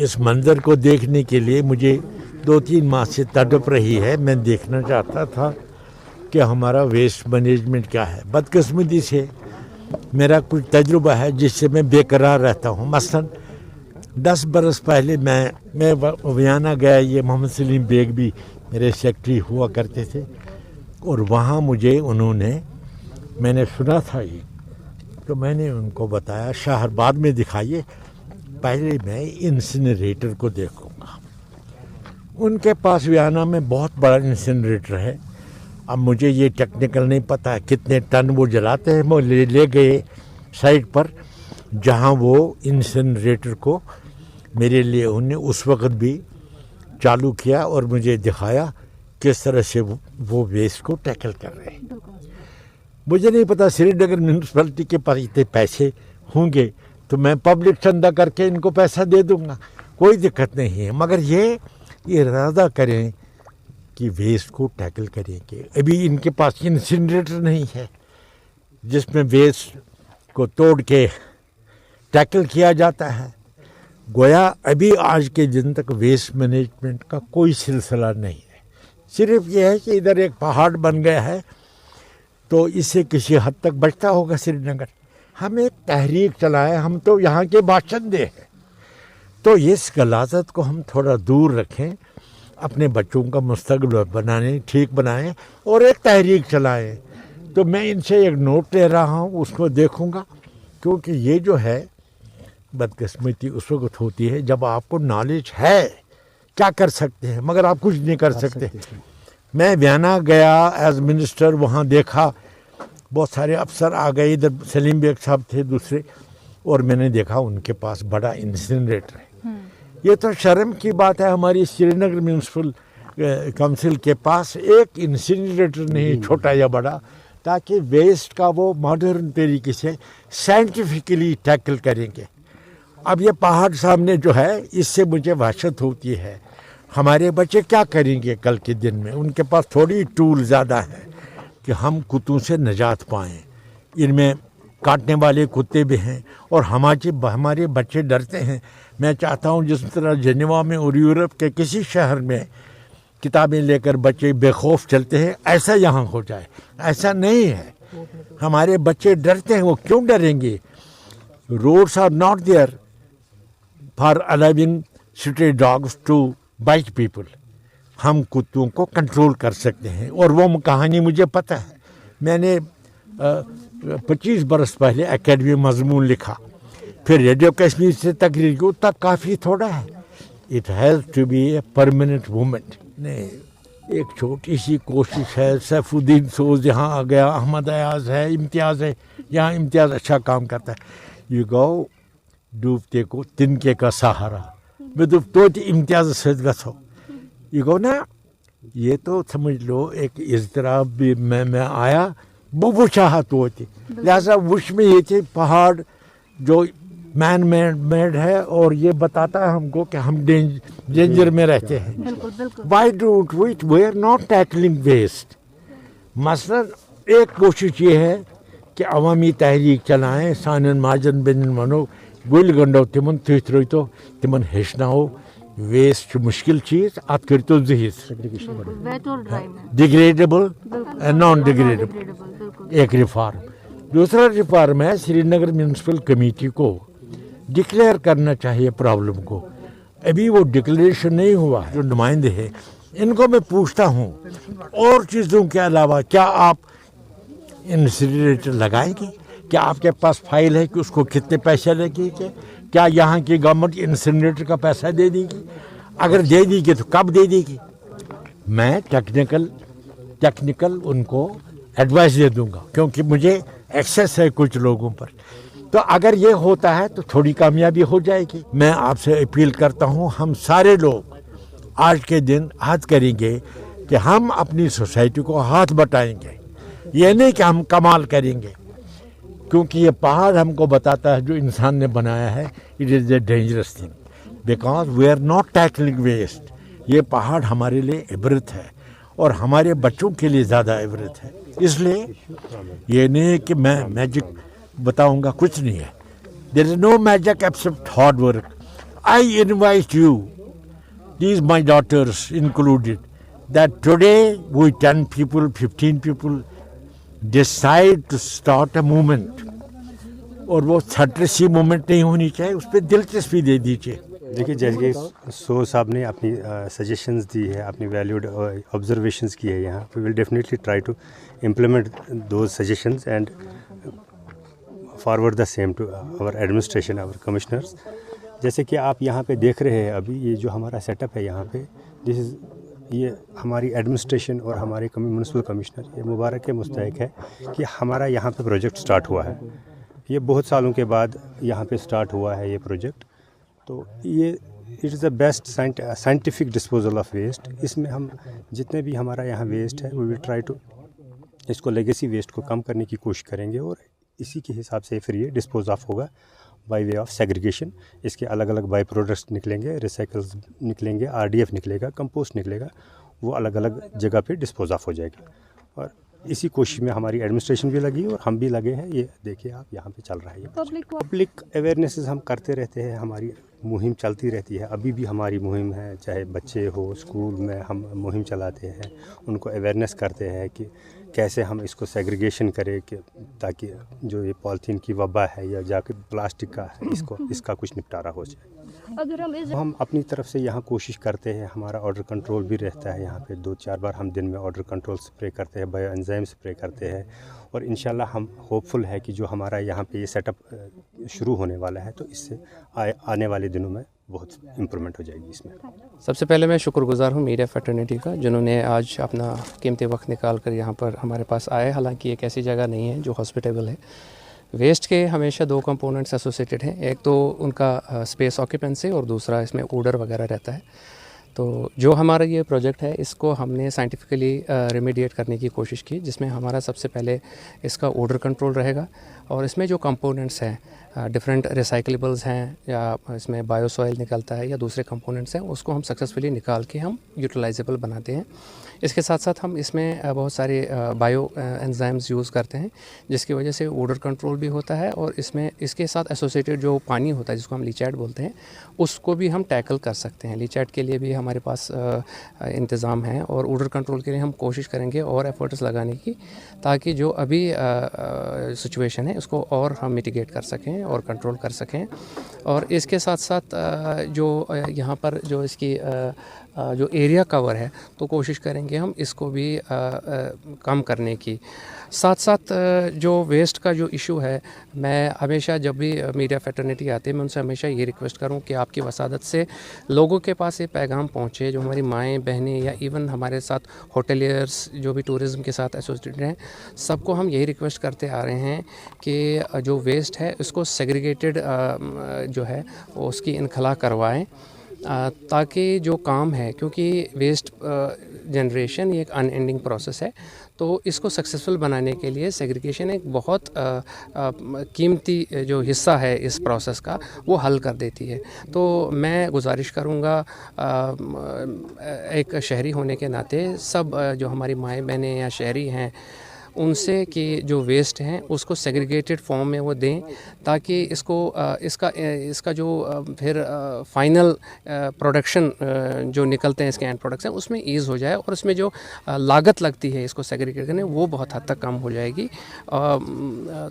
اس منظر کو دیکھنے کے لیے مجھے 2-3 ماہ سے تڑپ رہی ہے. میں دیکھنا چاہتا تھا کہ ہمارا ویسٹ مینجمنٹ کیا ہے. بدقسمتی سے میرا کچھ تجربہ ہے جس سے میں بے قرار رہتا ہوں. مثلا 10 برس پہلے میں ویانا گیا. یہ محمد سلیم بیگ بھی میرے سیکٹری ہوا کرتے تھے اور وہاں مجھے میں نے سنا تھا یہ تو میں نے ان کو بتایا شہر بعد میں دکھائیے, پہلے میں انسنریٹر کو دیکھوں گا. ان کے پاس ویانا میں بہت بڑا انسنریٹر ہے. اب مجھے یہ ٹیکنیکل نہیں پتا کتنے ٹن وہ جلاتے ہیں. وہ لے گئے سائٹ پر جہاں وہ انسنریٹر کو میرے لیے انہوں نے اس وقت بھی چالو کیا اور مجھے دکھایا کس طرح سے وہ ویسٹ کو ٹیکل کر رہے ہیں. مجھے نہیں پتا سری نگر میونسپلٹی کے پاس اتنے پیسے ہوں گے تو میں پبلک چندہ کر کے ان کو پیسہ دے دوں گا, کوئی دقت نہیں ہے. مگر یہ ارادہ کریں کہ ویسٹ کو ٹیکل کریں گے. ابھی ان کے پاس انسنریٹر نہیں ہے جس میں ویسٹ کو توڑ کے ٹیکل کیا جاتا ہے. گویا ابھی آج کے دن تک ویسٹ مینجمنٹ کا کوئی سلسلہ نہیں ہے. صرف یہ ہے کہ ادھر ایک پہاڑ بن گیا ہے تو اس سے کسی حد تک بچتا ہوگا سری نگر. ہم ایک تحریک چلائیں, ہم تو یہاں کے باشندے ہیں تو اس غلاظت کو ہم تھوڑا دور رکھیں, اپنے بچوں کا مستقبل ٹھیک بنائیں اور ایک تحریک چلائیں. تو میں ان سے ایک نوٹ لے رہا ہوں, اس کو دیکھوں گا, کیونکہ یہ جو ہے بدقسمتی اس وقت ہوتی ہے جب آپ کو نالج ہے کیا کر سکتے ہیں مگر آپ کچھ نہیں کر سکتے. میں ویانا گیا ایز منسٹر, وہاں دیکھا بہت سارے افسر آ گئے, ادھر سلیم بیگ صاحب تھے دوسرے, اور میں نے دیکھا ان کے پاس بڑا انسنریٹر ہے. یہ تو شرم کی بات ہے, ہماری سری نگر میونسپل کونسل کے پاس ایک انسنریٹر نہیں چھوٹا یا بڑا, تاکہ ویسٹ کا وہ ماڈرن طریقے سے سائنٹیفکلی ٹیکل کریں گے. اب یہ پہاڑ سامنے جو ہے اس سے مجھے وحشت ہوتی ہے. ہمارے بچے کیا کریں گے کل کے دن میں؟ ان کے پاس تھوڑی ٹول زیادہ ہے کہ ہم کتوں سے نجات پائیں. ان میں کاٹنے والے کتے بھی ہیں اور ہمارے بچے ڈرتے ہیں. میں چاہتا ہوں جس طرح جنیوا میں اور یورپ کے کسی شہر میں کتابیں لے کر بچے بے خوف چلتے ہیں, ایسا یہاں ہو جائے. ایسا نہیں ہے, ہمارے بچے ڈرتے ہیں. وہ کیوں ڈریں گے؟ Roads are not there for allowing stray dogs to bite people. ہم کتوں کو کنٹرول کر سکتے ہیں, اور وہ کہانی مجھے پتہ ہے. میں نے 25 برس پہلے اکیڈمی مضمون لکھا, پھر ریڈیو کشمیر سے تقریر کی, تک کافی تھوڑا ہے. It has to be a permanent movement. نہیں, ایک چھوٹی سی کوشش ہے. سیف الدین سوز یہاں آ گیا, احمد ایاز ہے, امتیاز ہے, یہاں امتیاز اچھا کام کرتا ہے. یہ گو ڈوبتے کو تنکے کا سہارا, میں تو امتیاز سید گھو یہ گو نا. یہ تو سمجھ لو ایک اضطراب بھی میں آیا وہ چاہا تو لہٰذا وش میں یہ تھے پہاڑ جو مین میڈ ہے, اور یہ بتاتا ہے ہم کو کہ ہم ڈینجر میں رہتے ہیں. Why don't we are not tackling waste. مثلا ایک کوشش یہ ہے کہ عوامی تحریک چلائیں, سانن ماجن بن ونو گل گنڈو تمن تھی ترو تو تمن ہیچناؤ ویسٹ مشکل چیز, ات کرتو زہیز ڈیگریڈیبل نان ڈیگریڈیبل. ایک ریفارم. دوسرا ریفارم ہے سری نگر میونسپل کمیٹی کو ڈکلیئر کرنا چاہیے پرابلم کو. ابھی وہ ڈکلیریشن نہیں ہوا ہے. جو نمائندے ہیں ان کو میں پوچھتا ہوں اور چیزوں کے علاوہ کیا آپ انسنریٹر لگائیں گے؟ کیا آپ کے پاس فائل ہے کہ اس کو کتنے پیسے لگے گے؟ کیا یہاں کی گورنمنٹ انسنریٹر کا پیسہ دے دے گی؟ اگر دے دی گی تو کب دے دے گی؟ میں ٹیکنیکل ان کو ایڈوائس دے دوں گا, کیونکہ مجھے ایکسیس ہے کچھ لوگوں پر. تو اگر یہ ہوتا ہے تو تھوڑی کامیابی ہو جائے گی. میں آپ سے اپیل کرتا ہوں, ہم سارے لوگ آج کے دن عہد کریں گے کہ ہم اپنی سوسائٹی کو ہاتھ بٹائیں گے. یہ نہیں کہ ہم کمال کریں گے, کیونکہ یہ پہاڑ ہم کو بتاتا ہے جو انسان نے بنایا ہے it is a dangerous thing, because we are not tackling waste. یہ پہاڑ ہمارے لیے عبرت ہے اور ہمارے بچوں کے لیے زیادہ عبرت ہے. اس لیے یہ نہیں کہ میں میجک بتاؤں گا, کچھ نہیں ہے. There is no magic except hard work. I invite you, these my daughters included, that today we 10 people, 15 people decide to start a movement. और वो थर्टसी मूवमेंट नहीं होनी चाहिए, उस पर दिलचस्पी दे दीजिए. देखिए, जैसे सो साहब ने अपनी सजेशंस दी है, अपनी वैल्यूड ऑब्जर्वेशंस की है यहाँ. We will definitely try to implement those suggestions and forward the same to our administration, our commissioners. जैसे कि आप यहाँ पे देख रहे हैं अभी ये जो हमारा सेटअप है यहाँ पे, ये हमारी एडमिनिस्ट्रेशन और हमारे म्यूनसिपल कमिश्नर ये मुबारक है, मुस्तहक है कि हमारा यहाँ पे प्रोजेक्ट स्टार्ट हुआ है. ये बहुत सालों के बाद यहाँ पे स्टार्ट हुआ है ये प्रोजेक्ट. तो ये it is the best scientific disposal of waste. इसमें हम जितने भी हमारा यहाँ वेस्ट है वी विल ट्राई टू इसको लेगेसी वेस्ट को कम करने की कोशिश करेंगे और इसी के हिसाब से फिर ये डिस्पोज ऑफ होगा बाय वे ऑफ सेग्रीगेशन. इसके अलग अलग बाई प्रोडक्ट्स निकलेंगे, रिसाइकल्स निकलेंगे, RDF निकलेगा, कंपोस्ट निकलेगा, वो अलग अलग जगह पे डिस्पोज ऑफ हो जाएगा. और इसी कोशिश में हमारी एडमिनिस्ट्रेशन भी लगी और हम भी लगे हैं. ये देखिए आप यहाँ पे चल रहा है ये पब्लिक अवेयरनेसेस हम करते रहते हैं, हमारी मुहिम चलती रहती है. अभी भी हमारी मुहिम है, चाहे बच्चे हो स्कूल में हम मुहिम चलाते हैं, उनको अवेयरनेस करते हैं कि कैसे हम इसको सेग्रीगेशन करें कि ताकि जो ये पॉलीथीन की वबा है या जाके प्लास्टिक का है इसका कुछ निपटारा हो जाए. अगर हम अपनी तरफ से यहाँ कोशिश करते हैं. हमारा ऑर्डर कंट्रोल भी रहता है यहाँ पे, 2-4 बार हम दिन में ऑर्डर कंट्रोल स्प्रे करते हैं, बायो एंजाइम स्प्रे करते हैं. और इंशाल्लाह हम होपफुल है कि जो हमारा यहाँ पे ये सेटअप शुरू होने वाला है तो इससे आने वाले दिनों में बहुत इम्प्रूवमेंट हो जाएगी इसमें. सबसे पहले मैं शुक्रगुजार हूँ मीडिया फ्रेटर्निटी का, जिन्होंने आज अपना कीमती वक्त निकाल कर यहाँ पर हमारे पास आए. हालांकि एक ऐसी जगह नहीं है जो हॉस्पिटेबल है. वेस्ट के हमेशा 2 कंपोनेंट्स एसोसिएटेड हैं. एक तो उनका स्पेस ऑक्यूपेंसी और दूसरा इसमें ओडर वगैरह रहता है. तो जो हमारा ये प्रोजेक्ट है इसको हमने साइंटिफिकली रेमेडिएट करने की कोशिश की, जिसमें हमारा सबसे पहले इसका ओडर कंट्रोल रहेगा. और इसमें जो कंपोनेंट्स हैं डिफरेंट रिसाइकलेबल्स हैं या इसमें बायोसॉइल निकलता है या दूसरे कंपोनेंट्स हैं, उसको हम सक्सेसफुली निकाल के हम यूटिलाइजेबल बनाते हैं. इसके साथ साथ हम इसमें बहुत सारे बायो एंजाइम्स यूज़ करते हैं, जिसकी वजह से ओडर कंट्रोल भी होता है. और इसमें इसके साथ एसोसिएटेड जो पानी होता है जिसको हम लीचैट बोलते हैं, उसको भी हम टैकल कर सकते हैं. लीचैट के लिए भी हमारे पास इंतज़ाम है और ओडर कंट्रोल के लिए हम कोशिश करेंगे और एफर्ट्स लगाने की, ताकि जो अभी सिचुएशन है उसको और हम मिटिगेट कर सकें और कंट्रोल कर सकें. और इसके साथ साथ जो यहाँ पर जो इसकी जो एरिया कवर है तो कोशिश करेंगे हम इसको भी कम करने की. साथ साथ जो वेस्ट का जो इशू है, मैं हमेशा जब भी मीडिया फ्रेटर्निटी आते हैं मैं उनसे हमेशा ये रिक्वेस्ट करूं कि आपकी वसादत से लोगों के पास ये पैगाम पहुंचे, जो हमारी माएँ बहनें या इवन हमारे साथ होटलियर्स जो भी टूरिज़्म के साथ एसोसिएटेड हैं, सबको हम यही रिक्वेस्ट करते आ रहे हैं कि जो वेस्ट है उसको सेग्रीगेटेड जो है उसकी इनखला करवाएं, ताकि जो काम है, क्योंकि वेस्ट जनरेशन ये एक अनएंडिंग प्रोसेस है, तो इसको सक्सेसफुल बनाने के लिए सेग्रीगेशन एक बहुत कीमती जो हिस्सा है इस प्रोसेस का, वो हल कर देती है. तो मैं गुजारिश करूँगा एक शहरी होने के नाते सब जो हमारी माएँ बहनें या शहरी हैं उनसे कि जो वेस्ट हैं उसको सेग्रीगेटेड फॉर्म में वो दें, ताकि इसको इसका जो फिर फाइनल प्रोडक्शन जो निकलते हैं इसके एंड प्रोडक्ट्स हैं उसमें ईज़ हो जाए और उसमें जो लागत लगती है इसको सेग्रीगेट करने वो बहुत हद तक कम हो जाएगी.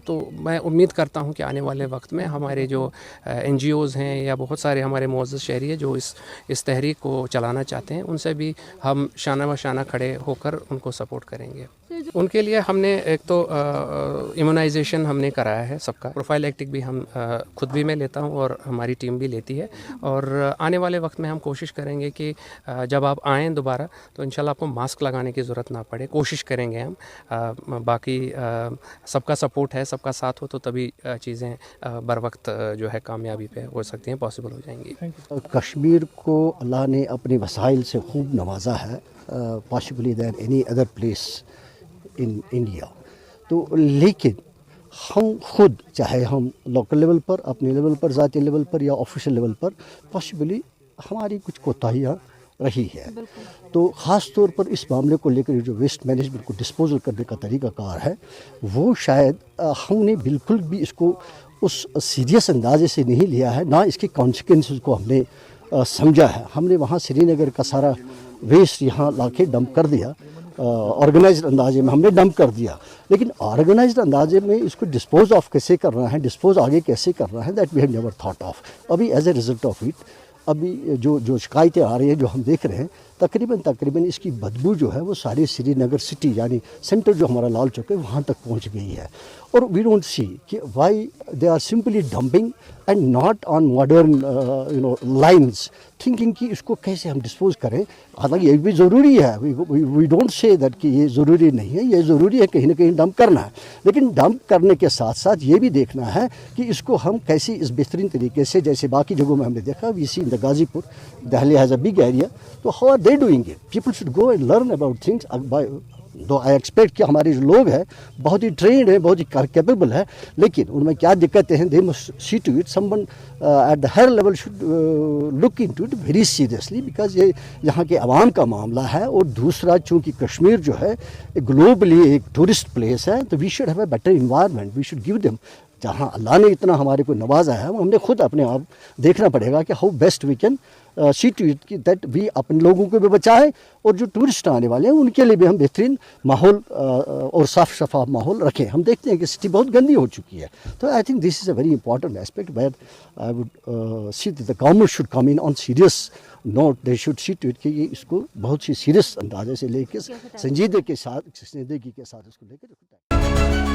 तो मैं उम्मीद करता हूं कि आने वाले वक्त में हमारे जो NGOs हैं या बहुत सारे हमारे मुअज़्ज़ज़ शहरी हैं जो इस तहरीक को चलाना चाहते हैं, उनसे भी हम शाना व शाना खड़े होकर उनको सपोर्ट करेंगे. उनके लिए हमने एक तो इम्यूनाइजेशन हमने कराया है सबका. प्रोफाइलैक्टिक भी हम खुद भी मैं लेता हूं और हमारी टीम भी लेती है. और आने वाले वक्त में हम कोशिश करेंगे कि जब आप आएँ दोबारा तो इंशाल्लाह आपको मास्क लगाने की ज़रूरत ना पड़े. कोशिश करेंगे हम. बाकी सबका सपोर्ट है, सबका साथ हो तो तभी चीज़ें बर वक्त जो है कामयाबी पे हो सकती हैं, पॉसिबल हो जाएंगी. कश्मीर को अल्लाह ने अपने वसाइल से खूब नवाजा है, possibly than any other place in India. तो लेकिन हम खुद, चाहे हम लोकल लेवल पर, अपने लेवल पर, ज़ाती लेवल पर या ऑफिशियल लेवल पर, पॉसिबली हमारी कुछ कोताहियाँ रही है. तो ख़ास तौर पर इस मामले को लेकर जो वेस्ट मैनेजमेंट को डिस्पोजल करने का तरीक़ाकार है वो शायद हमने बिल्कुल भी इसको उस सीरियस अंदाजे से नहीं लिया है, ना इसके कॉन्सिक्वेंसेस को हमने समझा है। हमने वहाँ श्रीनगर का सारा वेस्ट यहाँ लाके डंप कर दिया, ऑर्गेनाइज्ड अंदाजे में हमने डंप कर दिया, लेकिन ऑर्गेनाइज्ड अंदाजे में इसको डिस्पोज ऑफ कैसे करना है, डिस्पोज आगे कैसे करना है, that we have never thought of. अभी as a result of it अभी जो शिकायतें आ रही है, जो हम देख रहे हैं, तकरीबन इसकी बदबू जो है वो सारी श्रीनगर सिटी यानी सेंटर जो हमारा लाल चौक है वहाँ तक पहुँच गई है। और वी डोंट सी कि why they are simply dumping and not on modern lines, thinking कि इसको कैसे हम डिस्पोज करें। हालांकि ये भी ज़रूरी है, वी डोंट से दैट कि ये ज़रूरी नहीं है, ये ज़रूरी है कहीं ना कहीं डंप करना है, लेकिन डंप करने के साथ साथ ये भी देखना है कि इसको हम कैसे इस बेहतरीन तरीके से, जैसे बाकी जगहों में हमने देखा, we see in the Ghazipur, Delhi has a big area, तो how are they doing it? People should go and learn about things. Though I expect कि हमारे जो लोग हैं बहुत ही ट्रेंड है, बहुत ही कैपेबल है, लेकिन उनमें क्या दिक्कतें हैं, they must see to it, someone at the higher level should look into it very seriously, because ये यहाँ के आवाम का मामला है। और दूसरा, चूँकि कश्मीर जो है ग्लोबली एक टूरिस्ट प्लेस है, तो we should have a better environment, we should give them. जहाँ अल्लाह ने इतना हमारे को नवाजा है, हमने खुद अपने आप देखना पड़ेगा कि how best we can see to it that we अपने लोगों को भी बचाएं और जो टूरिस्ट आने वाले हैं उनके लिए भी हम बेहतरीन माहौल और साफ शफाफ माहौल रखें। हम देखते हैं कि सिटी बहुत गंदी हो चुकी है, तो I think this is a very important aspect where I would see that the government should come in on serious note, they should see to it कि ये इसको बहुत सी सीरियस अंदाजे से लेकर संजीदगी के साथ इसको लेकर